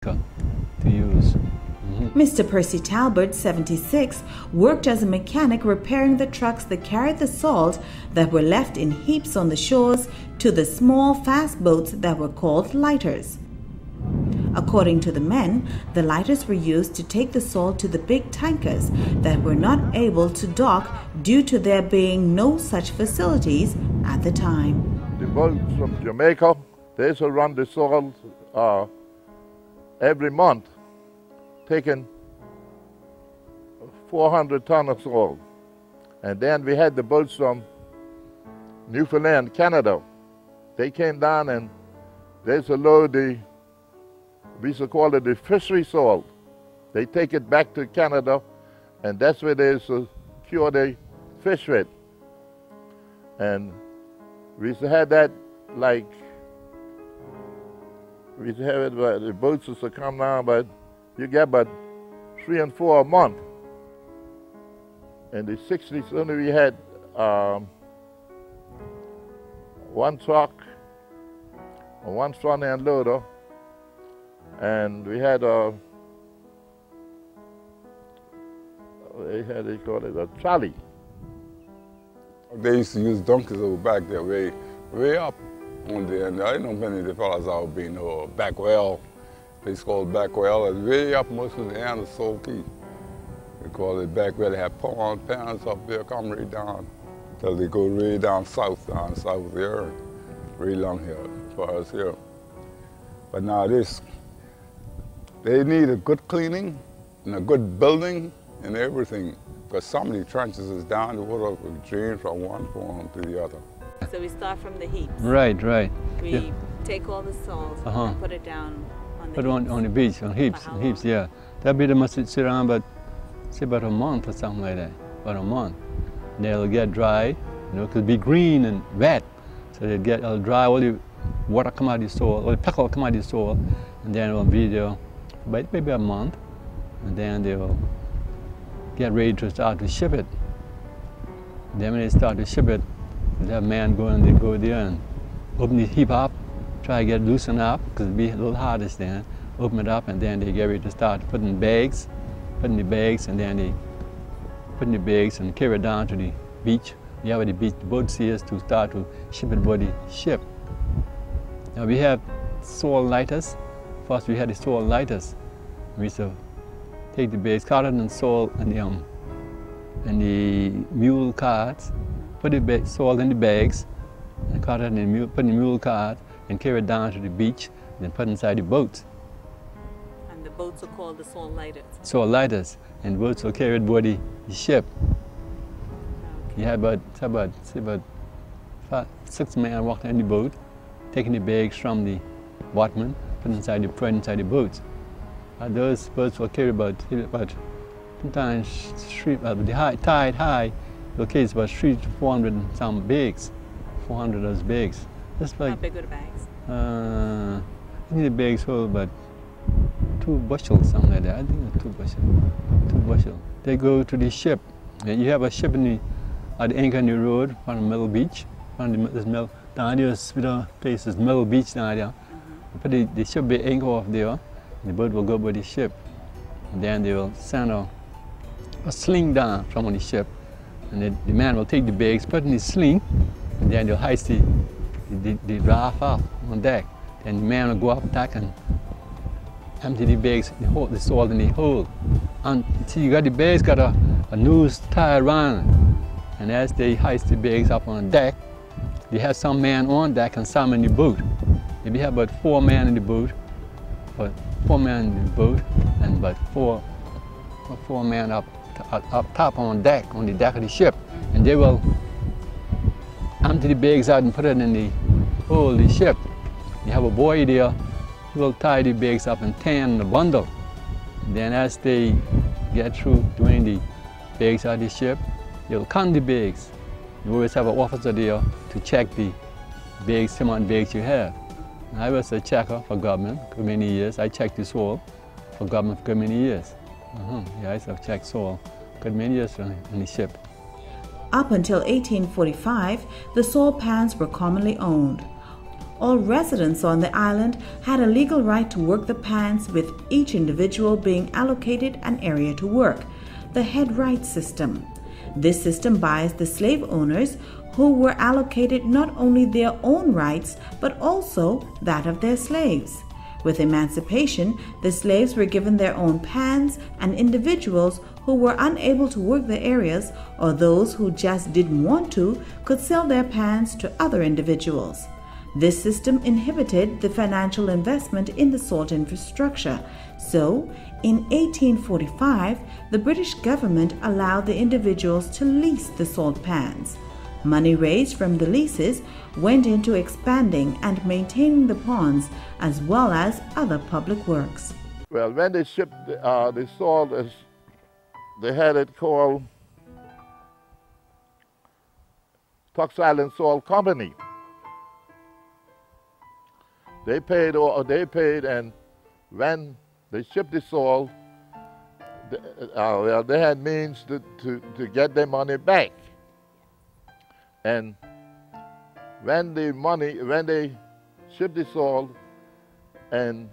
to use. Mr. Percy Talbot, 76, worked as a mechanic repairing the trucks that carried the salt that were left in heaps on the shores to the small fast boats that were called lighters. According to the men, the lighters were used to take the salt to the big tankers that were not able to dock due to there being no such facilities at the time. The boats from Jamaica, they used to run the salt every month, taking 400 tons of salt. And then we had the boats from Newfoundland, Canada. They came down and they used to load we used to call it the fishery salt. They take it back to Canada, and that's where they used to cure the fish with. And we used to have that, like, we used to have it, but the boats used to come down, but you get about 3 and 4 a month. In the 60s, only we had one truck, one front-end loader, and we had they call it a trolley. They used to use donkeys over back there, way up on there. And I know many of the fellas out being back well. They call it back well. It's way up most of the end of Soulkey. They call it back well. They have ponds up there, come right down till they go way down south there, way along here, as far as here. But now they need a good cleaning and a good building and everything, because some of the trenches is down, the water will drain from one form to the other. So we start from the heaps. Right. We take all the salt and put it down on the Put it on the beach, on heaps, yeah. That be, they must sit around about a month or something like that, about a month. And they'll get dry, it'll be green and wet. So it'll dry, all the water come out of the soil, all the peckle come out of the soil, and then it'll be there maybe a month, and then they'll get ready to start to ship it. Then when they start to ship it, they have man go there and open the heap up, try to get it loosened up, because it'll be a little hardest then. Open it up, and then they get ready to start putting the bags, and then they put in the bags and carry it down to the beach. You have the boat seals to start to ship it by the ship. Now we have salt lighters. First we had the salt lighters. We used to take the bags, cotton and salt and the mule carts, put the salt in the bags, and cotton and put in the mule cart and carry it down to the beach, and then put inside the boats. And the boats are called the salt lighters? Salt lighters, and boats are carried by the ship. Okay. You had about 6 men walking in the boat, taking the bags from the boatman, put inside the boats. Those boats will carry about sometimes the tide high, they'll carry about 300 to 400 and some bags, 400 of those bags. That's like, how big are the bags? I think the bags hold about 2 bushels, something like that. I think it's 2 bushels. They go to the ship, and you have a ship at the anchor in the road on the Middle Beach. Down there's a place, is Middle Beach down there. But the ship will anchor off there, the boat will go by the ship. And then they will send a sling down from on the ship. And the man will take the bags, put in the sling, and then they'll hoist the draft up on deck. Then the man will go up deck and empty the bags, the salt in the hole. And see, you got the bags got a noose tied around. And as they hoist the bags up on deck, you have some man on deck and some in the boat. If you have about 4 men in the boat, and about four men up top on the deck of the ship, and they will empty the bags out and put it in the hole of the ship. You have a boy there, he will tie the bags up and tie in a bundle. And then as they get through doing the bags out of the ship, they'll count the bags. You always have an officer there to check the bags, how many bags you have. I was a checker for government for many years. I checked the soil for government for many years. Yeah, I used to check soil for many years on the ship. Up until 1845, the salt pans were commonly owned. all residents on the island had a legal right to work the pans, with each individual being allocated an area to work, the head right system. This system biased the slave owners, who were allocated not only their own rights but also that of their slaves. With emancipation, the slaves were given their own pans, and individuals who were unable to work the areas, or those who just didn't want to, could sell their pans to other individuals. This system inhibited the financial investment in the salt infrastructure. So, in 1845, the British government allowed the individuals to lease the salt pans. Money raised from the leases went into expanding and maintaining the ponds, as well as other public works. Well, when they shipped the salt, they had it called Tux Island Salt Company. They paid, and when they shipped the salt, they had means to get their money back. And when they shipped the salt, and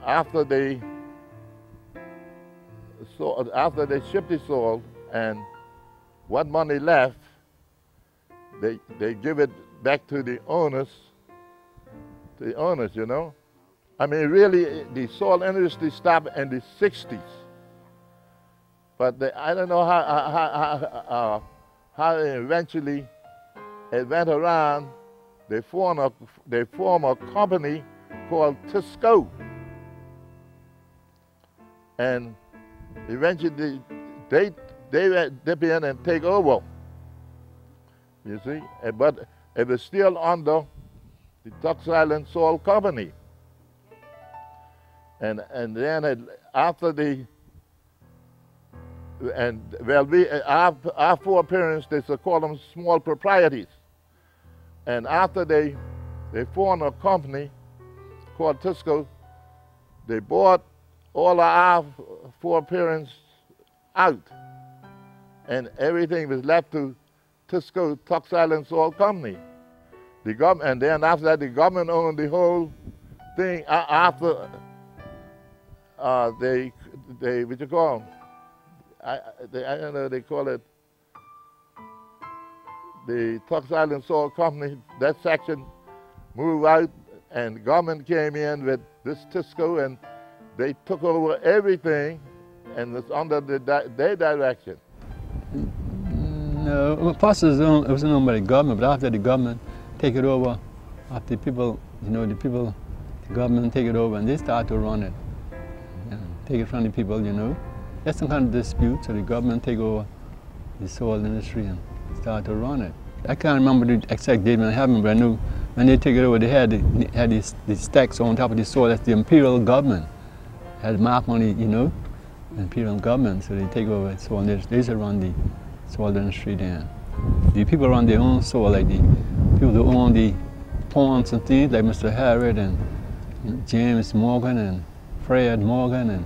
after they shipped the salt, and what money left, they give it back to the owners, you know. I mean, really, the salt industry stopped in the 60s. But I don't know how eventually it went around. They formed a company called Tisco. And eventually they dip in and take over, you see. But it was still under the Tux Island Salt Company. And then after our four parents, they used to call them small proprieties. And after they formed a company called Tisco, they bought all of our four parents out, and everything was left to Tisco, Tux Island Salt Company. And then after that, the government owned the whole thing. After they what you call them? I don't know, they call it the Tux Island Salt Company. That section moved out, and the government came in with this Tisco, and they took over everything, and it's under their direction. No, first it was owned by the government, but after the government take it over, after the government take it over, and they start to run it, take it from the people, you know. There's some kind of dispute, so the government take over the salt industry and start to run it. I can't remember the exact date when it happened, but I knew when they take it over, they had the stacks on top of the salt. That's the imperial government. Had mark on it, you know, the imperial government, so they take over the salt industry. They used to run the salt industry there. The people run their own salt, like the people who own the ponds and things, like Mr. Harriet and James Morgan and Fred Morgan and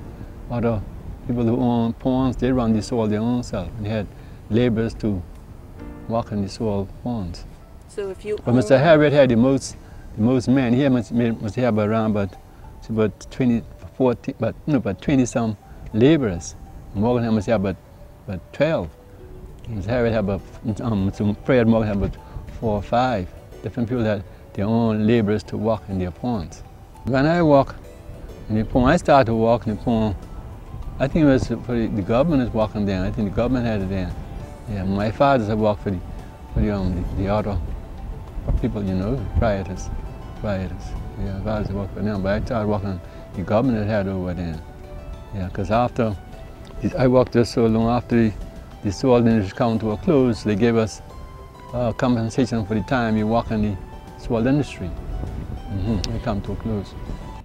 other people who own ponds. They run the salt their own self. And they had laborers to work in the salt ponds. So if you but Mr. Harriet had the most men. He must have around about 20 some laborers. Morgan must have about 12. Mr. Harriet had about Fred Morgan had about 4 or 5 different people that their own laborers to work in their ponds. When I walk in the pond, I started to walk in the pond. I think it was for the government is walking there. I think the government had it there. Yeah, my fathers had walked for the other people, you know, proprietors. Yeah, fathers had walked for them, but I started walking. The government had over there. Yeah, because after I walked there so long, after the salt industry come to a close, they gave us compensation for the time you walk in the salt industry. They come to a close.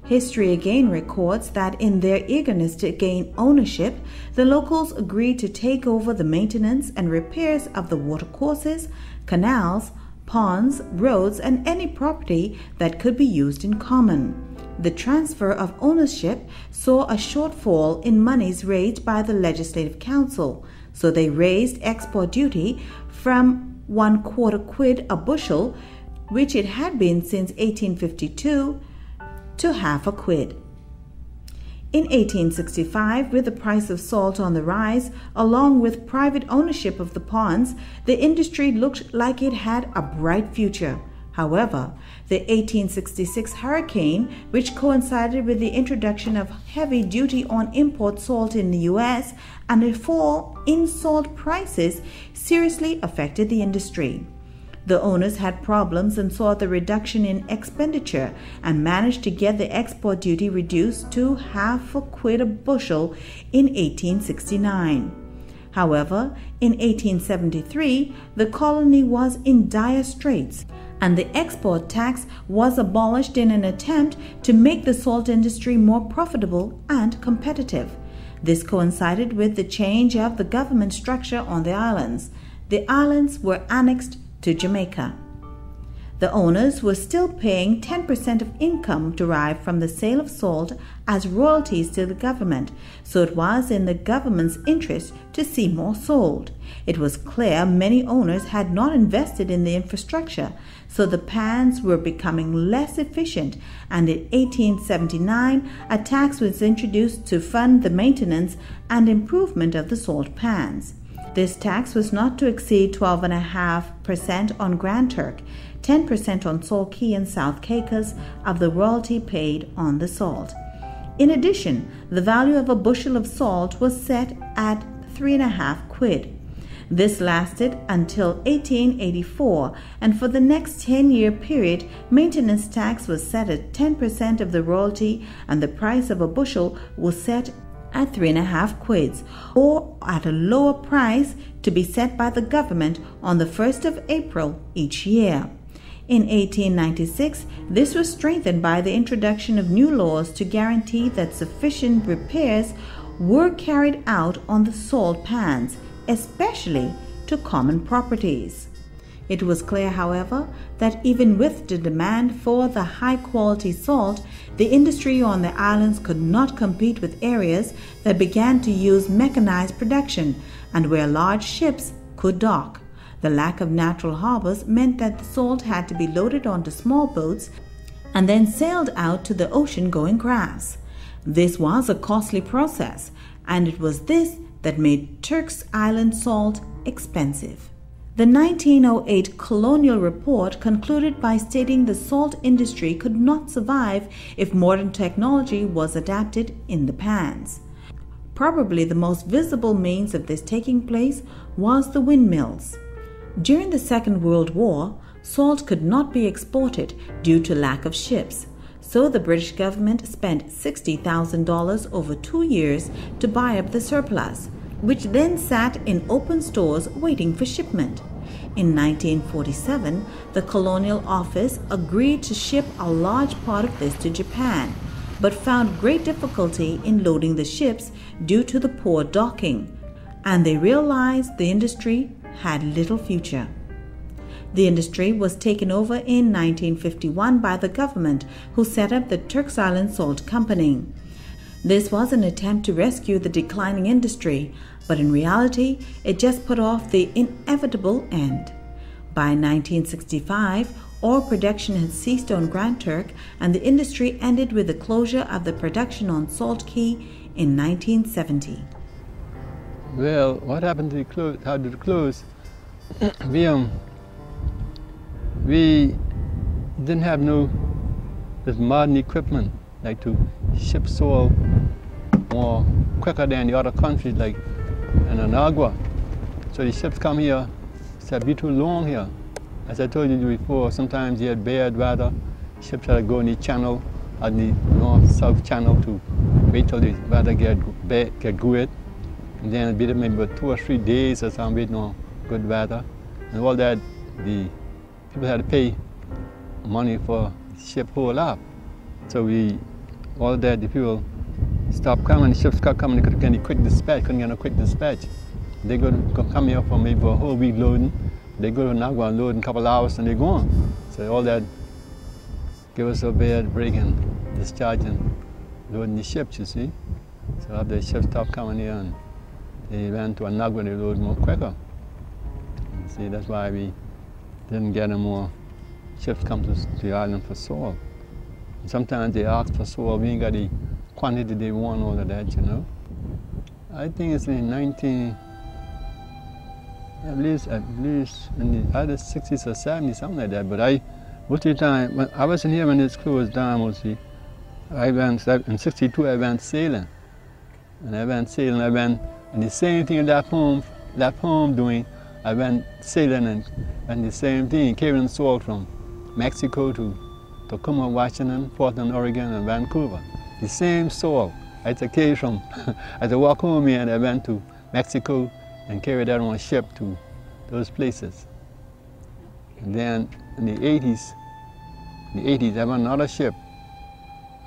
History again records that in their eagerness to gain ownership, the locals agreed to take over the maintenance and repairs of the watercourses, canals, ponds, roads, and any property that could be used in common. The transfer of ownership saw a shortfall in monies raised by the Legislative Council, so they raised export duty from 1/4 quid a bushel which it had been since 1852, to half a quid. In 1865, with the price of salt on the rise, along with private ownership of the ponds, the industry looked like it had a bright future. However, the 1866 hurricane, which coincided with the introduction of heavy duty on import salt in the U.S. and a fall in salt prices, seriously affected the industry. The owners had problems and saw the reduction in expenditure and managed to get the export duty reduced to half a quid a bushel in 1869. However, in 1873, the colony was in dire straits, and the export tax was abolished in an attempt to make the salt industry more profitable and competitive. This coincided with the change of the government structure on the islands. The islands were annexed to Jamaica. The owners were still paying 10% of income derived from the sale of salt as royalties to the government, so it was in the government's interest to see more sold. It was clear many owners had not invested in the infrastructure, so the pans were becoming less efficient, and in 1879 a tax was introduced to fund the maintenance and improvement of the salt pans. This tax was not to exceed 12.5% on Grand Turk, 10% on Salt Cay and South Caicos of the royalty paid on the salt. In addition, the value of a bushel of salt was set at 3.5 quid. This lasted until 1884, and for the next 10-year period, maintenance tax was set at 10% of the royalty, and the price of a bushel was set at 3.5 quids, or at a lower price to be set by the government on the 1st of April each year. In 1896, this was strengthened by the introduction of new laws to guarantee that sufficient repairs were carried out on the salt pans, especially to common properties. It was clear, however, that even with the demand for the high-quality salt, the industry on the islands could not compete with areas that began to use mechanized production and where large ships could dock. The lack of natural harbors meant that the salt had to be loaded onto small boats and then sailed out to the ocean-going crafts. This was a costly process, and it was this that made Turks Island salt expensive. The 1908 Colonial Report concluded by stating the salt industry could not survive if modern technology was adapted in the pans. Probably the most visible means of this taking place was the windmills. During the Second World War, salt could not be exported due to lack of ships, so the British government spent $60,000 over 2 years to buy up the surplus, which then sat in open stores waiting for shipment. In 1947, the Colonial Office agreed to ship a large part of this to Japan, but found great difficulty in loading the ships due to the poor docking, and they realized the industry had little future. The industry was taken over in 1951 by the government, who set up the Turks Island Salt Company. This was an attempt to rescue the declining industry, but in reality, it just put off the inevitable end. By 1965, oil production had ceased on Grand Turk, and the industry ended with the closure of the production on Salt Cay in 1970. Well, what happened to the close? How did it close? We didn't have this modern equipment like to ship salt more quicker than the other countries like in Anagua. So the ships come here, it's be too long here. As I told you before, sometimes you had bad weather, ships had to go in the channel, on the north-south channel to wait till the weather get good. And then it'd be maybe about 2 or 3 days or something waiting on good weather. And all that, the people had to pay money for the ship hold up. So all that, the people stopped coming, the ships stopped coming, they couldn't get no quick dispatch. They come here for maybe a whole week loading. They go to Nagua and load in a couple hours and they're gone. So all that gave us a bad break in discharging, loading the ships, you see. So after the ships stopped coming here and they ran to Anagua, they load more quicker. See, that's why we didn't get any more ships come to the island for salt. And sometimes they ask for salt, we ain't got the quantity they want, all of that, you know. I think it's in at least in the either 60s or 70s, something like that. But most of the time, when I wasn't here when this closed down, mostly. In 62 I went sailing. And I went sailing, and the same thing that poem doing, I went sailing and the same thing, carrying salt from Mexico to Tacoma, Washington, Portland, Oregon, and Vancouver. The same salt. I took case from, as I walk home here, and I went to Mexico and carried that on a ship to those places. And then in the 80s, I went another ship.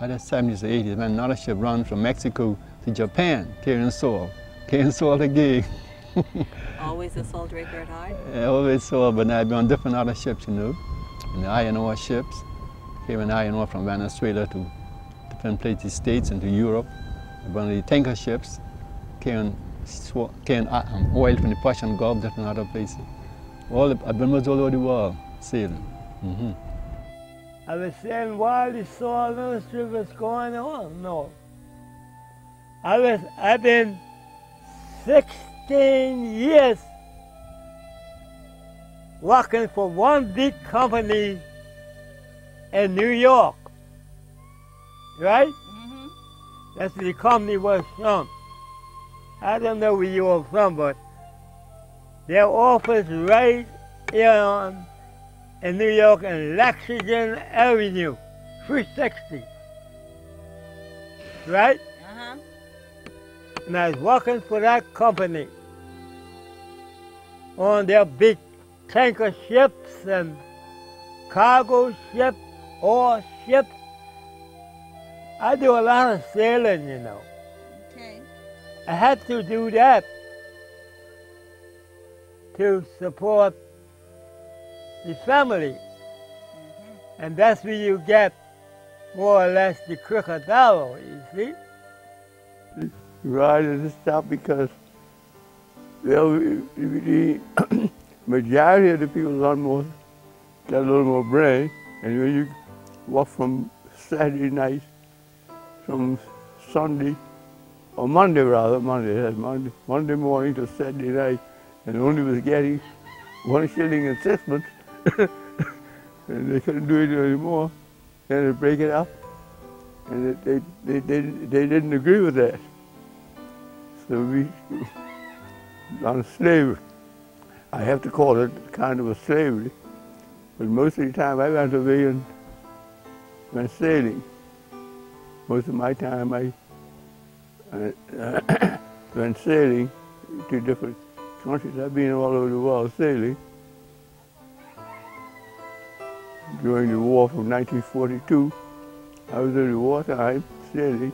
Either 70s or 80s, I went another ship run from Mexico to Japan, carrying salt again. Always a salt record hard? Yeah, always salt, but I've been on different other ships, you know. And the iron ore ships, carrying iron ore from Venezuela to different places, States and to Europe. One of the tanker ships, carrying oil from the Persian Gulf, different other places. I've been all over the world sailing. Mm-hmm. I was saying while the salt industry was going on, no. I've been 16 years working for one big company in New York, right? Mm-hmm. That's where the company was from. I don't know where you were from, but their office right here in New York in Lexington Avenue, 360, right? Uh-huh. And I was working for that company on their big tanker ships and cargo ships, ore ships. I do a lot of sailing, you know. Okay. I had to do that to support the family. Mm-hmm. And that's where you get more or less the crooked dollar, you see? Right at the stop because the majority of the people almost got a little more brain, and when you walk from Saturday night, from Sunday, or Monday rather, Monday morning to Saturday night, and only was getting 1 shilling and 6pence, and they couldn't do it anymore, and they break it up, and they didn't agree with that. So we, on slavery, I have to call it kind of a slavery, but most of the time I went away and went sailing. Most of my time I went sailing to different countries. I've been all over the world sailing. During the war from 1942, I was in the wartime sailing.